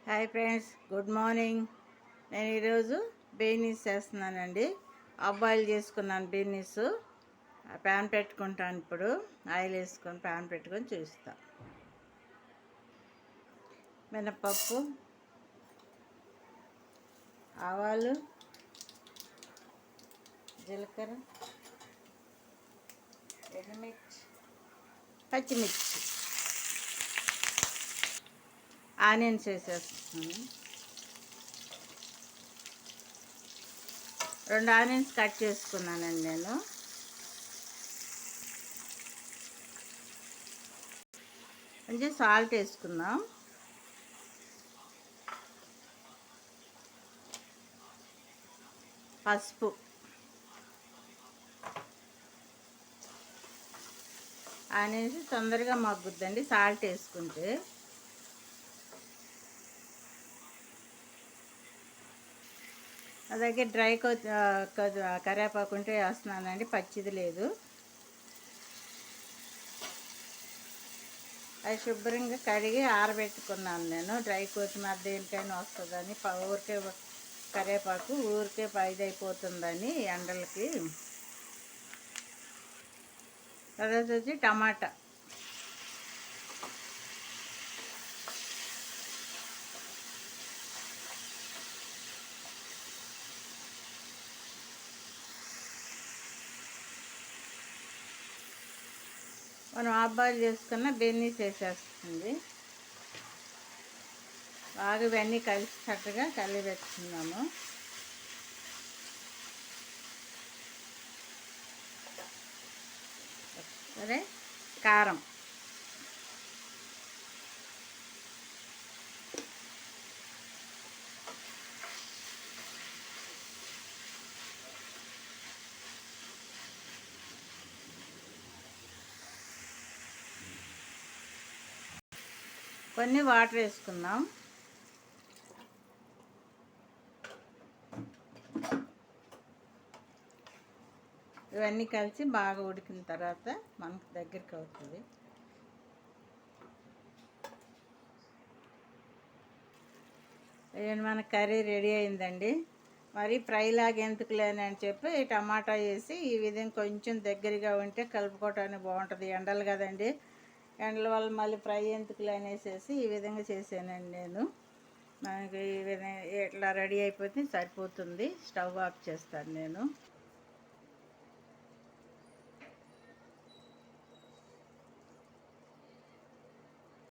Hi friends, good morning. నేను ఈరోజు beans చేస్తున్నానండి. బాయిల్ చేసుకున్నాను బీనీస్. ప్యాన్ పెట్టుకుంటాను. ఇప్పుడు ఆయిల్ వేసుకొని ప్యాన్ పెట్టుకొని చూస్తాను. మినపప్పు, ఆవాలు, జీలకర్ర, ఎండుమిర్చి, పచ్చిమిర్చి, ఆనియన్స్ వేసేస్తున్నాను. 2 ఆనియన్స్ కట్ చేసుకున్నానండి నేను. కొంచెం సాల్ట్ వేసుకుందాం. పసుపు, ఆనియన్స్ తొందరగా మగ్గుద్దండి సాల్ట్ వేసుకుంటే. అలాగే డ్రై కరివేపాకు ఉంటే వేస్తున్నానండి, పచ్చిది లేదు. అది శుభ్రంగా కడిగి ఆరబెట్టుకున్నాను నేను. డ్రై కొత్తిమీర దేనికైనా వస్తుందని, ఊరికే కరివేపాకు ఊరికే ఇదైపోతుందని ఎండలకి. తర్వాత వచ్చి టమాటా, మనం బాయిల్ చేసుకున్న బెన్నీస్ వేసేస్తుంది. బాగా ఇవన్నీ కలిసినట్టుగా కలిపెట్టుకున్నాము. సరే, కారం, కొన్ని వాటర్ వేసుకుందాం. ఇవన్నీ కలిసి బాగా ఉడికిన తర్వాత మనకు దగ్గరికి అవుతుంది. మన కర్రీ రెడీ అయిందండి. మరి ఫ్రైలాగా ఎందుకులేని అని చెప్పి టమాటా వేసి ఈ విధంగా కొంచెం దగ్గరగా ఉంటే కలుపుకోవటానికి బాగుంటుంది. ఎండలు కదండి, ఎండల వల్ల మళ్ళీ ఫ్రై ఎందుకులే అనేసి ఈ విధంగా చేశానండి నేను. మనకి ఈ విధంగా ఇట్లా రెడీ అయిపోతే సరిపోతుంది. స్టవ్ ఆఫ్ చేస్తాను నేను.